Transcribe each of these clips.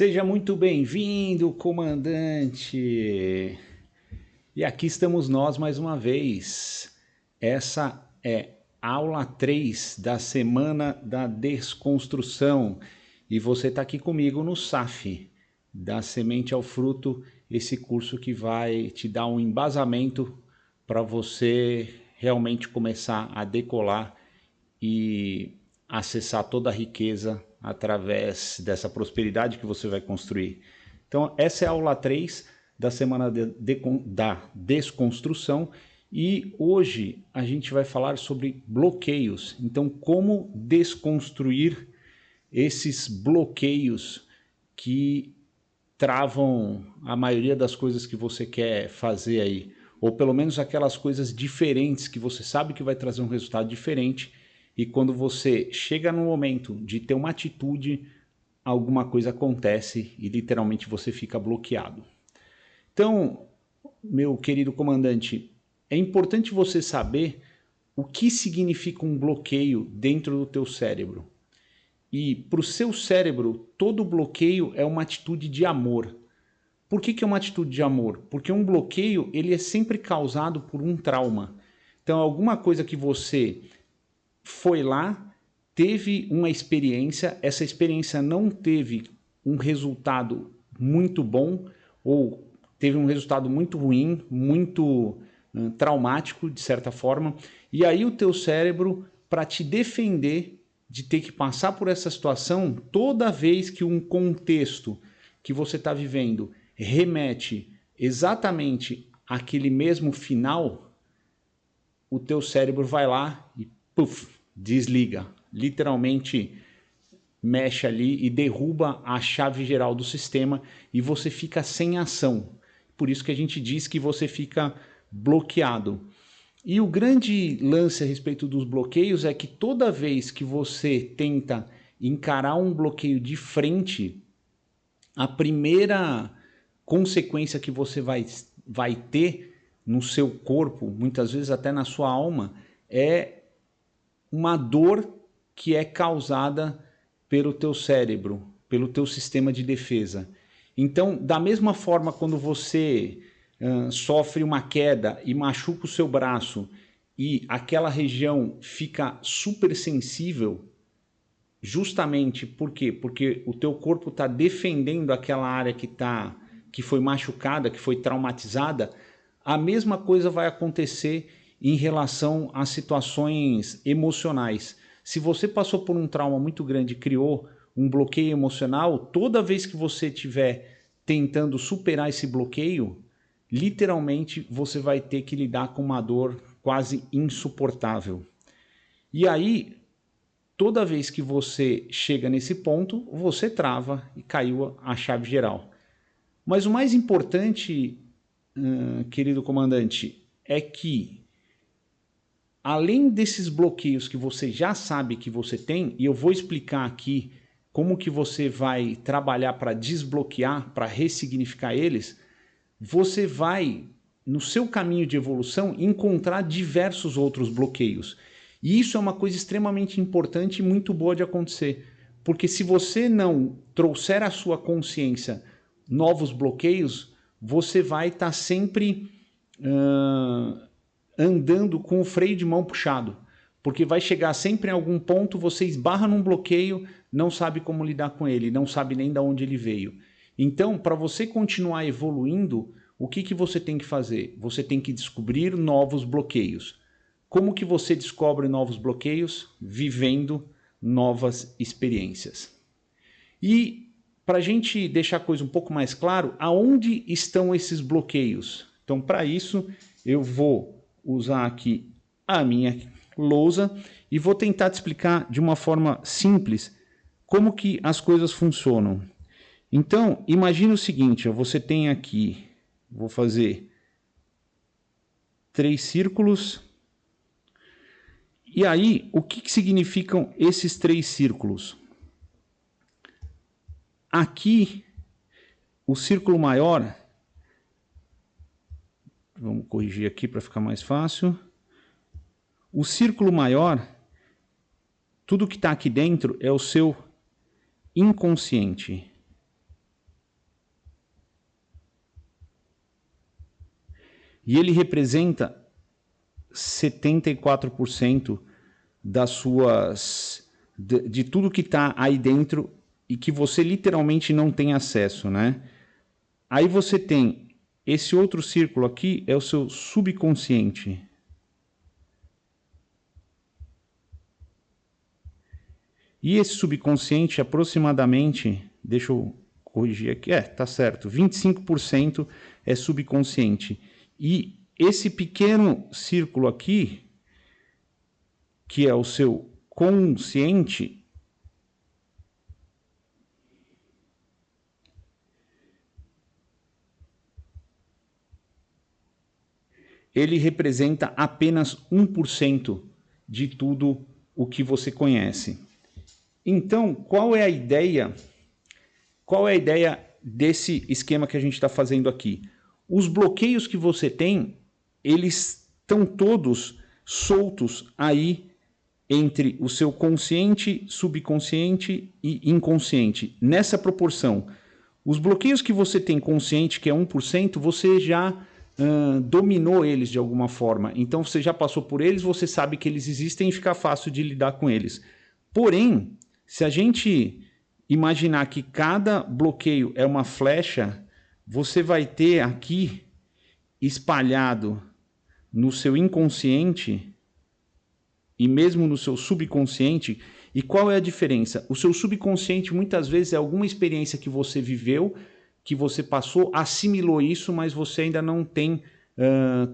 Seja muito bem-vindo, comandante! E aqui estamos nós mais uma vez. Essa é a aula 3 da Semana da Desconstrução. E você está aqui comigo no SAF, da Semente ao Fruto, esse curso que vai te dar um embasamento para você realmente começar a decolar e acessar toda a riqueza através dessa prosperidade que você vai construir. Então, essa é a aula 3 da Semana da Desconstrução e hoje a gente vai falar sobre bloqueios. Então, como desconstruir esses bloqueios que travam a maioria das coisas que você quer fazer aí, ou pelo menos aquelas coisas diferentes que você sabe que vai trazer um resultado diferente e quando você chega no momento de ter uma atitude, alguma coisa acontece e literalmente você fica bloqueado. Então, meu querido comandante, é importante você saber o que significa um bloqueio dentro do teu cérebro. E para o seu cérebro, todo bloqueio é uma atitude de amor. Por que é uma atitude de amor? Porque um bloqueio ele é sempre causado por um trauma. Então, alguma coisa que você foi lá, teve uma experiência, essa experiência não teve um resultado muito bom ou teve um resultado muito ruim, muito traumático de certa forma, e aí o teu cérebro, para te defender de ter que passar por essa situação, toda vez que um contexto que você está vivendo remete exatamente àquele mesmo final, o teu cérebro vai lá e puff, desliga, literalmente mexe ali e derruba a chave geral do sistema e você fica sem ação. Por isso que a gente diz que você fica bloqueado. E o grande lance a respeito dos bloqueios é que toda vez que você tenta encarar um bloqueio de frente, a primeira consequência que você vai ter no seu corpo, muitas vezes até na sua alma, é uma dor que é causada pelo teu cérebro, pelo teu sistema de defesa. Então, da mesma forma, quando você sofre uma queda e machuca o seu braço e aquela região fica super sensível, justamente por quê? Porque o teu corpo está defendendo aquela área que foi machucada, que foi traumatizada, a mesma coisa vai acontecer em relação a situações emocionais. Se você passou por um trauma muito grande e criou um bloqueio emocional, toda vez que você estiver tentando superar esse bloqueio, literalmente você vai ter que lidar com uma dor quase insuportável. E aí, toda vez que você chega nesse ponto, você trava e caiu a chave geral. Mas o mais importante, querido comandante, é que além desses bloqueios que você já sabe que você tem, e eu vou explicar aqui como que você vai trabalhar para desbloquear, para ressignificar eles, você vai, no seu caminho de evolução, encontrar diversos outros bloqueios. E isso é uma coisa extremamente importante e muito boa de acontecer. Porque se você não trouxer à sua consciência novos bloqueios, você vai estar sempre andando com o freio de mão puxado. Porque vai chegar sempre em algum ponto, você esbarra num bloqueio, não sabe como lidar com ele, não sabe nem de onde ele veio. Então, para você continuar evoluindo, o que você tem que fazer? Você tem que descobrir novos bloqueios. Como que você descobre novos bloqueios? Vivendo novas experiências. E para a gente deixar a coisa um pouco mais claro, aonde estão esses bloqueios? Então, para isso, eu vou usar aqui a minha lousa e vou tentar te explicar de uma forma simples como que as coisas funcionam. Então, imagine o seguinte, você tem aqui, vou fazer 3 círculos. E aí, o que significam esses 3 círculos? Aqui, o círculo maior, vamos corrigir aqui para ficar mais fácil. O círculo maior, tudo que está aqui dentro é o seu inconsciente. E ele representa 74% de tudo que está aí dentro e que você literalmente não tem acesso, né? Aí você tem esse outro círculo aqui, é o seu subconsciente. E esse subconsciente, aproximadamente, deixa eu corrigir aqui, tá certo, 25% é subconsciente. E esse pequeno círculo aqui, que é o seu consciente, ele representa apenas 1% de tudo o que você conhece. Então, qual é a ideia? Qual é a ideia desse esquema que a gente está fazendo aqui? Os bloqueios que você tem, eles estão todos soltos aí entre o seu consciente, subconsciente e inconsciente, nessa proporção. Os bloqueios que você tem consciente, que é 1%, você já dominou eles de alguma forma. Então você já passou por eles, você sabe que eles existem e fica fácil de lidar com eles. Porém, se a gente imaginar que cada bloqueio é uma flecha, você vai ter aqui espalhado no seu inconsciente e mesmo no seu subconsciente. E qual é a diferença? O seu subconsciente muitas vezes é alguma experiência que você viveu, que você passou, assimilou isso, mas você ainda não tem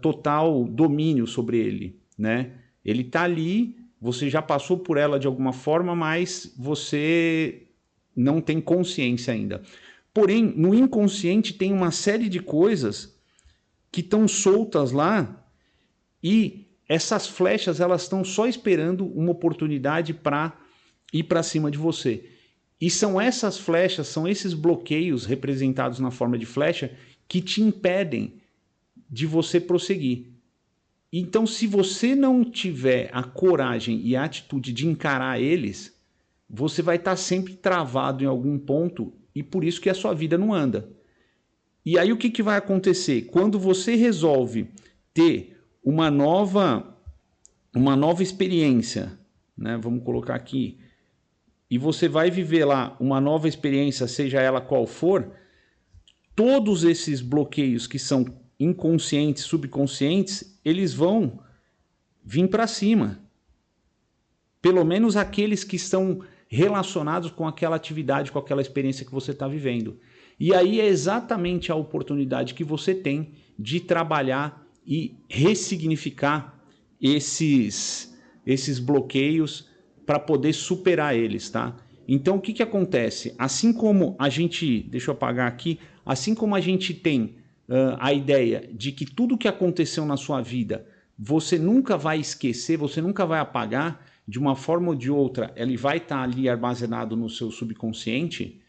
total domínio sobre ele, né? Ele está ali, você já passou por ela de alguma forma, mas você não tem consciência ainda. Porém, no inconsciente tem uma série de coisas que estão soltas lá e essas flechas elas estão só esperando uma oportunidade para ir para cima de você. E são essas flechas, são esses bloqueios representados na forma de flecha que te impedem de você prosseguir. Então, se você não tiver a coragem e a atitude de encarar eles, você vai estar sempre travado em algum ponto e por isso que a sua vida não anda. E aí o que vai acontecer? Quando você resolve ter uma nova experiência, né? Vamos colocar aqui, e você vai viver lá uma nova experiência, seja ela qual for, todos esses bloqueios que são inconscientes, subconscientes, eles vão vir para cima. Pelo menos aqueles que estão relacionados com aquela atividade, com aquela experiência que você está vivendo. E aí é exatamente a oportunidade que você tem de trabalhar e ressignificar esses bloqueios para poder superar eles, tá? Então, o que acontece? Assim como a gente, deixa eu apagar aqui, assim como a gente tem a ideia de que tudo que aconteceu na sua vida, você nunca vai esquecer, você nunca vai apagar, de uma forma ou de outra, ele vai estar ali armazenado no seu subconsciente.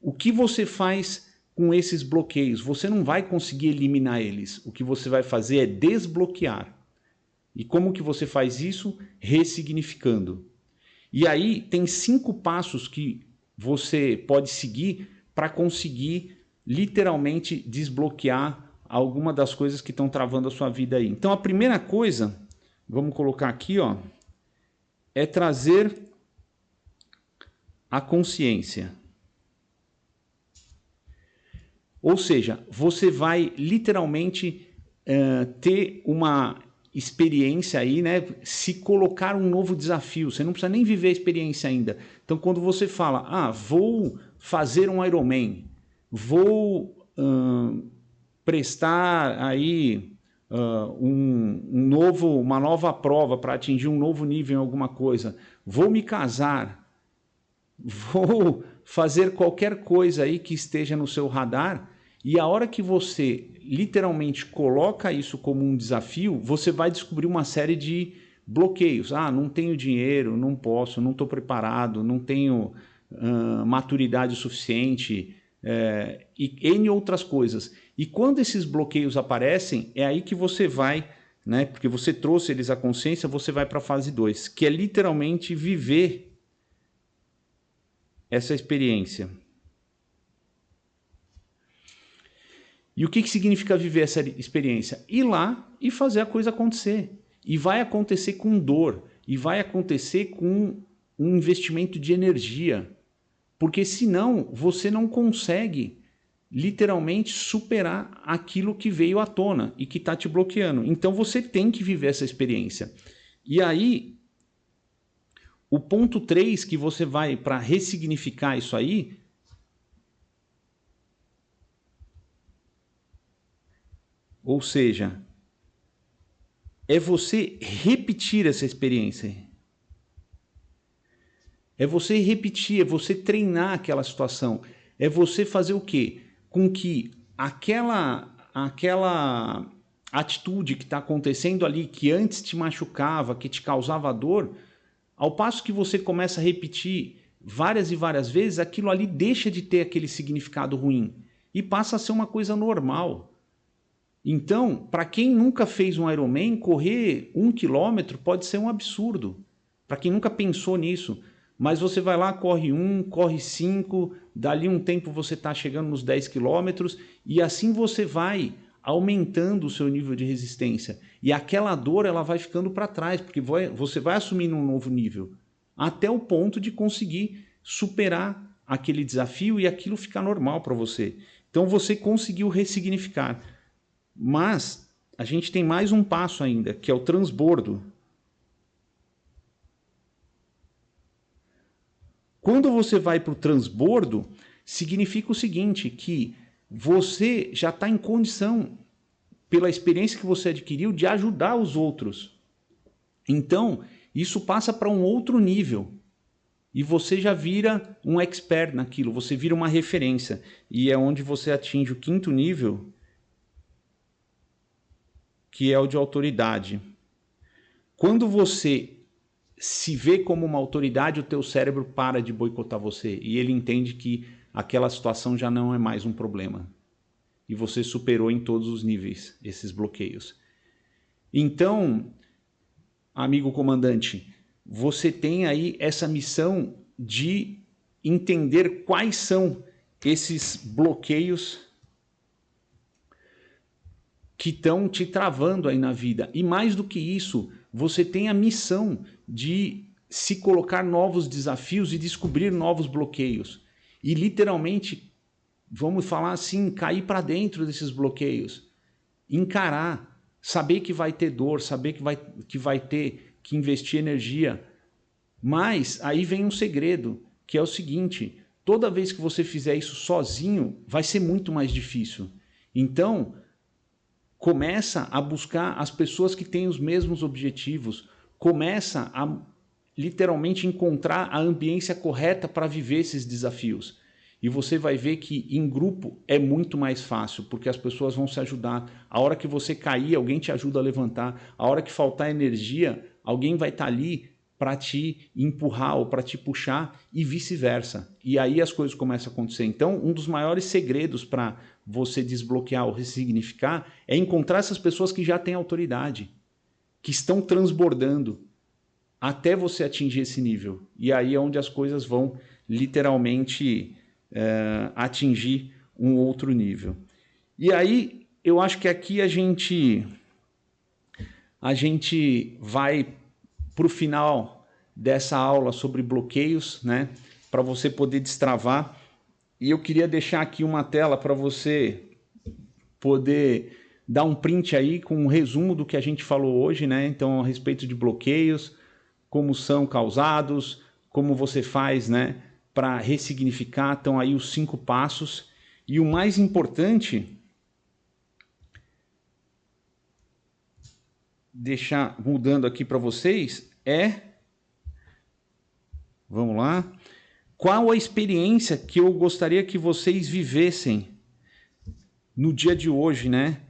O que você faz com esses bloqueios? Você não vai conseguir eliminar eles. O que você vai fazer é desbloquear. E como que você faz isso? Ressignificando. E aí tem 5 passos que você pode seguir para conseguir literalmente desbloquear alguma das coisas que estão travando a sua vida aí. Então a primeira coisa, vamos colocar aqui, ó, é trazer a consciência. Ou seja, você vai literalmente ter uma experiência aí, né? Se colocar um novo desafio. Você não precisa nem viver a experiência ainda. Então, quando você fala, vou fazer um Ironman, vou prestar aí uma nova prova para atingir um novo nível em alguma coisa, vou me casar, vou fazer qualquer coisa aí que esteja no seu radar, e a hora que você literalmente coloca isso como um desafio, você vai descobrir uma série de bloqueios. Não tenho dinheiro, não posso, não estou preparado, não tenho maturidade suficiente, e N outras coisas. E quando esses bloqueios aparecem, é aí que você vai, né, porque você trouxe eles à consciência, você vai para a fase 2, que é literalmente viver essa experiência. E o que significa viver essa experiência? Ir lá e fazer a coisa acontecer. E vai acontecer com dor. E vai acontecer com um investimento de energia. Porque senão você não consegue literalmente superar aquilo que veio à tona e que está te bloqueando. Então você tem que viver essa experiência. E aí, o ponto 3 que você vai para ressignificar isso aí, ou seja, é você repetir essa experiência. É você repetir, é você treinar aquela situação. É você fazer o quê? Com que aquela atitude que está acontecendo ali, que antes te machucava, que te causava dor, ao passo que você começa a repetir várias e várias vezes, aquilo ali deixa de ter aquele significado ruim e passa a ser uma coisa normal. Então, para quem nunca fez um Ironman, correr 1 quilômetro pode ser um absurdo. Para quem nunca pensou nisso. Mas você vai lá, corre 1, corre 5, dali um tempo você está chegando nos 10 quilômetros e assim você vai aumentando o seu nível de resistência. E aquela dor ela vai ficando para trás, porque você vai assumindo um novo nível, até o ponto de conseguir superar aquele desafio e aquilo ficar normal para você. Então você conseguiu ressignificar. Mas a gente tem mais um passo ainda, que é o transbordo. Quando você vai para o transbordo, significa o seguinte, que você já está em condição, pela experiência que você adquiriu, de ajudar os outros. Então, isso passa para um outro nível. E você já vira um expert naquilo, você vira uma referência. E é onde você atinge o 5º nível, que é o de autoridade. Quando você se vê como uma autoridade, o teu cérebro para de boicotar você e ele entende que aquela situação já não é mais um problema. E você superou em todos os níveis esses bloqueios. Então, amigo comandante, você tem aí essa missão de entender quais são esses bloqueios que estão te travando aí na vida. E mais do que isso, você tem a missão de se colocar novos desafios e descobrir novos bloqueios. E literalmente, vamos falar assim, cair para dentro desses bloqueios. Encarar, saber que vai ter dor, saber que vai ter que investir energia. Mas aí vem um segredo, que é o seguinte, toda vez que você fizer isso sozinho, vai ser muito mais difícil. Então, começa a buscar as pessoas que têm os mesmos objetivos, começa a literalmente encontrar a ambiência correta para viver esses desafios. E você vai ver que em grupo é muito mais fácil, porque as pessoas vão se ajudar. A hora que você cair, alguém te ajuda a levantar. A hora que faltar energia, alguém vai estar ali para te empurrar ou para te puxar e vice-versa. E aí as coisas começam a acontecer. Então, um dos maiores segredos para você desbloquear ou ressignificar é encontrar essas pessoas que já têm autoridade, que estão transbordando até você atingir esse nível. E aí é onde as coisas vão literalmente atingir um outro nível. E aí eu acho que aqui a gente vai para o final dessa aula sobre bloqueios, né? Para você poder destravar. E eu queria deixar aqui uma tela para você poder dar um print aí com um resumo do que a gente falou hoje, né? Então, a respeito de bloqueios, como são causados, como você faz, né, para ressignificar. Estão aí os 5 passos. E o mais importante, deixar mudando aqui para vocês, vamos lá, qual a experiência que eu gostaria que vocês vivessem no dia de hoje, né?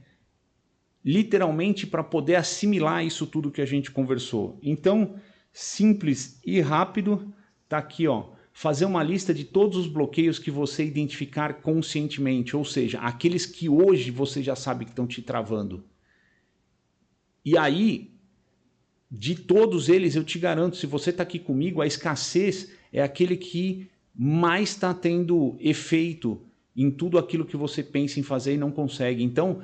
Literalmente para poder assimilar isso tudo que a gente conversou. Então, simples e rápido, tá aqui, ó. Fazer uma lista de todos os bloqueios que você identificar conscientemente, ou seja, aqueles que hoje você já sabe que estão te travando. E aí, de todos eles, eu te garanto, se você está aqui comigo, a escassez é aquele que mais está tendo efeito em tudo aquilo que você pensa em fazer e não consegue. Então,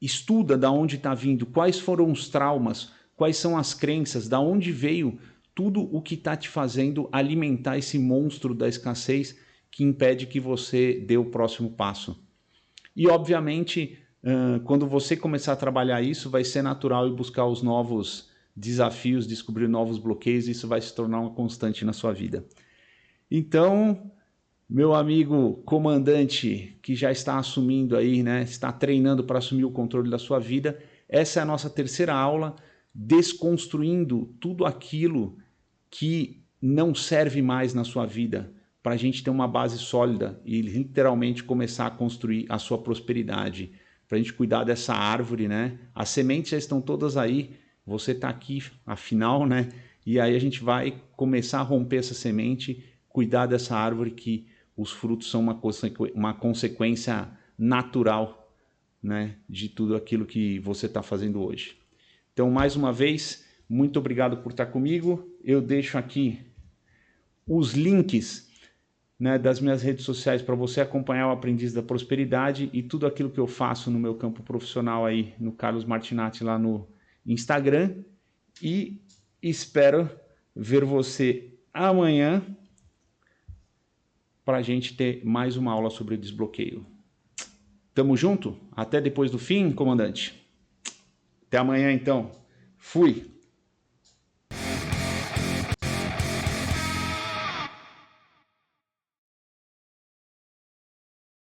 estuda da onde está vindo, quais foram os traumas, quais são as crenças, da onde veio tudo o que está te fazendo alimentar esse monstro da escassez que impede que você dê o próximo passo. E, obviamente, quando você começar a trabalhar isso, vai ser natural ir buscar os novos desafios, descobrir novos bloqueios, e isso vai se tornar uma constante na sua vida. Então, meu amigo comandante que já está assumindo aí, né, está treinando para assumir o controle da sua vida, essa é a nossa terceira aula, desconstruindo tudo aquilo que não serve mais na sua vida, para a gente ter uma base sólida e literalmente começar a construir a sua prosperidade, para a gente cuidar dessa árvore, né? As sementes já estão todas aí, você está aqui, afinal, né? E aí a gente vai começar a romper essa semente, cuidar dessa árvore que os frutos são uma consequência natural, né, de tudo aquilo que você está fazendo hoje. Então, mais uma vez, muito obrigado por estar comigo. Eu deixo aqui os links, né, das minhas redes sociais para você acompanhar o Aprendiz da Prosperidade e tudo aquilo que eu faço no meu campo profissional aí, no Carlos Martinatti lá no Instagram. E espero ver você amanhã para a gente ter mais uma aula sobre desbloqueio. Tamo junto? Até depois do fim, comandante. Até amanhã, então. Fui!